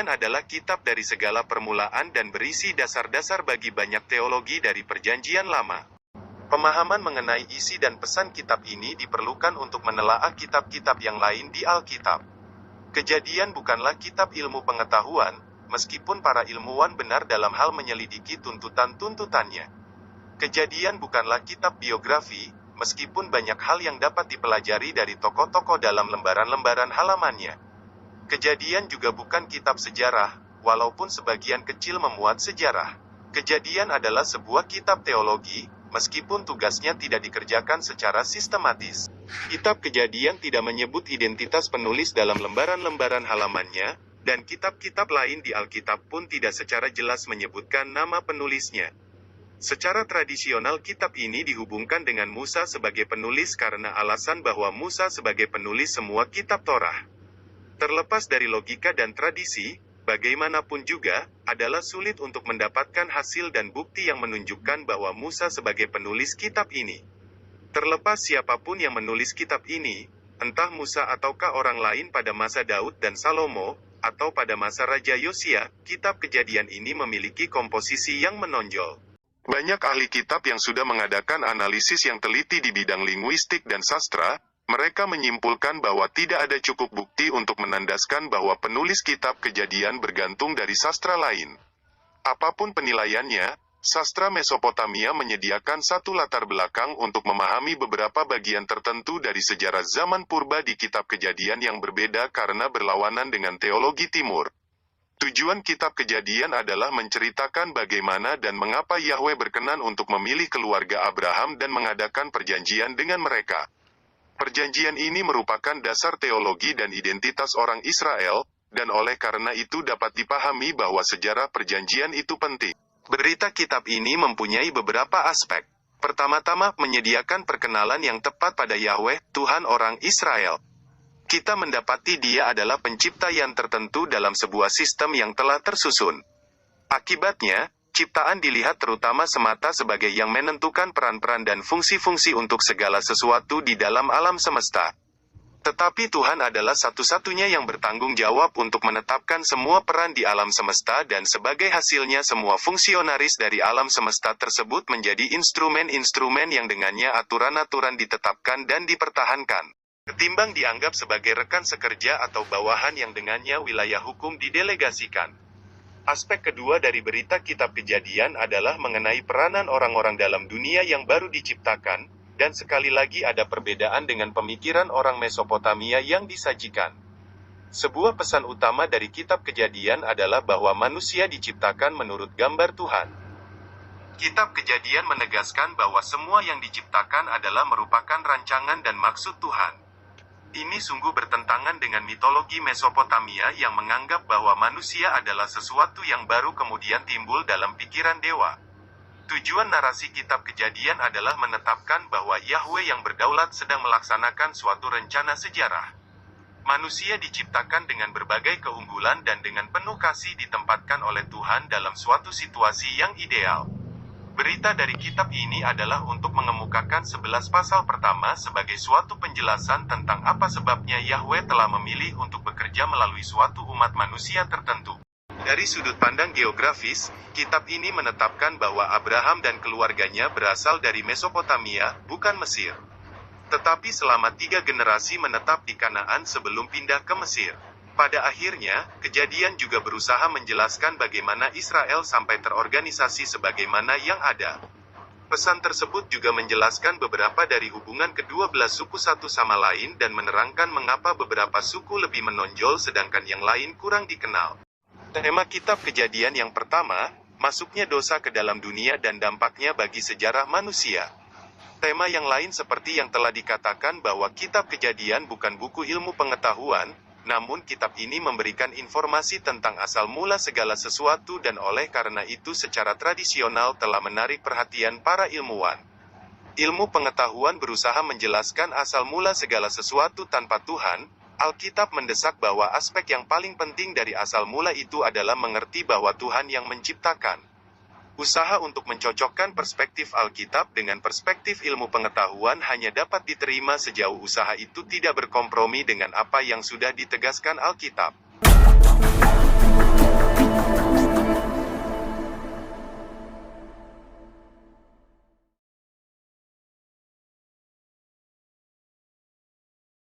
Kejadian adalah kitab dari segala permulaan dan berisi dasar-dasar bagi banyak teologi dari Perjanjian Lama. Pemahaman mengenai isi dan pesan kitab ini diperlukan untuk menelaah kitab-kitab yang lain di Alkitab. Kejadian bukanlah kitab ilmu pengetahuan, meskipun para ilmuwan benar dalam hal menyelidiki tuntutan-tuntutannya. Kejadian bukanlah kitab biografi, meskipun banyak hal yang dapat dipelajari dari tokoh-tokoh dalam lembaran-lembaran halamannya. Kejadian juga bukan kitab sejarah, walaupun sebagian kecil memuat sejarah. Kejadian adalah sebuah kitab teologi, meskipun tugasnya tidak dikerjakan secara sistematis. Kitab Kejadian tidak menyebut identitas penulis dalam lembaran-lembaran halamannya, dan kitab-kitab lain di Alkitab pun tidak secara jelas menyebutkan nama penulisnya. Secara tradisional kitab ini dihubungkan dengan Musa sebagai penulis karena alasan bahwa Musa sebagai penulis semua kitab Torah. Terlepas dari logika dan tradisi, bagaimanapun juga, adalah sulit untuk mendapatkan hasil dan bukti yang menunjukkan bahwa Musa sebagai penulis kitab ini. Terlepas siapapun yang menulis kitab ini, entah Musa ataukah orang lain pada masa Daud dan Salomo, atau pada masa Raja Yosia, kitab Kejadian ini memiliki komposisi yang menonjol. Banyak ahli kitab yang sudah mengadakan analisis yang teliti di bidang linguistik dan sastra, mereka menyimpulkan bahwa tidak ada cukup bukti untuk menandaskan bahwa penulis kitab Kejadian bergantung dari sastra lain. Apapun penilaiannya, sastra Mesopotamia menyediakan satu latar belakang untuk memahami beberapa bagian tertentu dari sejarah zaman purba di kitab Kejadian yang berbeda karena berlawanan dengan teologi Timur. Tujuan kitab Kejadian adalah menceritakan bagaimana dan mengapa Yahweh berkenan untuk memilih keluarga Abraham dan mengadakan perjanjian dengan mereka. Perjanjian ini merupakan dasar teologi dan identitas orang Israel, dan oleh karena itu dapat dipahami bahwa sejarah perjanjian itu penting. Berita kitab ini mempunyai beberapa aspek. Pertama-tama, menyediakan perkenalan yang tepat pada Yahweh, Tuhan orang Israel. Kita mendapati Dia adalah pencipta yang tertentu dalam sebuah sistem yang telah tersusun. Akibatnya, ciptaan dilihat terutama semata sebagai yang menentukan peran-peran dan fungsi-fungsi untuk segala sesuatu di dalam alam semesta. Tetapi Tuhan adalah satu-satunya yang bertanggung jawab untuk menetapkan semua peran di alam semesta dan sebagai hasilnya semua fungsionaris dari alam semesta tersebut menjadi instrumen-instrumen yang dengannya aturan-aturan ditetapkan dan dipertahankan. Ketimbang dianggap sebagai rekan sekerja atau bawahan yang dengannya wilayah hukum didelegasikan. Aspek kedua dari berita kitab Kejadian adalah mengenai peranan orang-orang dalam dunia yang baru diciptakan, dan sekali lagi ada perbedaan dengan pemikiran orang Mesopotamia yang disajikan. Sebuah pesan utama dari kitab Kejadian adalah bahwa manusia diciptakan menurut gambar Tuhan. Kitab Kejadian menegaskan bahwa semua yang diciptakan adalah merupakan rancangan dan maksud Tuhan. Ini sungguh bertentangan dengan mitologi Mesopotamia yang menganggap bahwa manusia adalah sesuatu yang baru kemudian timbul dalam pikiran dewa. Tujuan narasi kitab Kejadian adalah menetapkan bahwa Yahweh yang berdaulat sedang melaksanakan suatu rencana sejarah. Manusia diciptakan dengan berbagai keunggulan dan dengan penuh kasih ditempatkan oleh Tuhan dalam suatu situasi yang ideal. Berita dari kitab ini adalah untuk mengemukakan 11 pasal pertama sebagai suatu penjelasan tentang apa sebabnya Yahweh telah memilih untuk bekerja melalui suatu umat manusia tertentu. Dari sudut pandang geografis, kitab ini menetapkan bahwa Abraham dan keluarganya berasal dari Mesopotamia, bukan Mesir. Tetapi selama 3 generasi menetap di Kanaan sebelum pindah ke Mesir. Pada akhirnya, Kejadian juga berusaha menjelaskan bagaimana Israel sampai terorganisasi sebagaimana yang ada. Pesan tersebut juga menjelaskan beberapa dari hubungan kedua belah suku satu sama lain dan menerangkan mengapa beberapa suku lebih menonjol sedangkan yang lain kurang dikenal. Tema kitab Kejadian yang pertama, masuknya dosa ke dalam dunia dan dampaknya bagi sejarah manusia. Tema yang lain seperti yang telah dikatakan bahwa kitab Kejadian bukan buku ilmu pengetahuan, namun kitab ini memberikan informasi tentang asal mula segala sesuatu dan oleh karena itu secara tradisional telah menarik perhatian para ilmuwan. Ilmu pengetahuan berusaha menjelaskan asal mula segala sesuatu tanpa Tuhan. Alkitab mendesak bahwa aspek yang paling penting dari asal mula itu adalah mengerti bahwa Tuhan yang menciptakan. Usaha untuk mencocokkan perspektif Alkitab dengan perspektif ilmu pengetahuan hanya dapat diterima sejauh usaha itu tidak berkompromi dengan apa yang sudah ditegaskan Alkitab.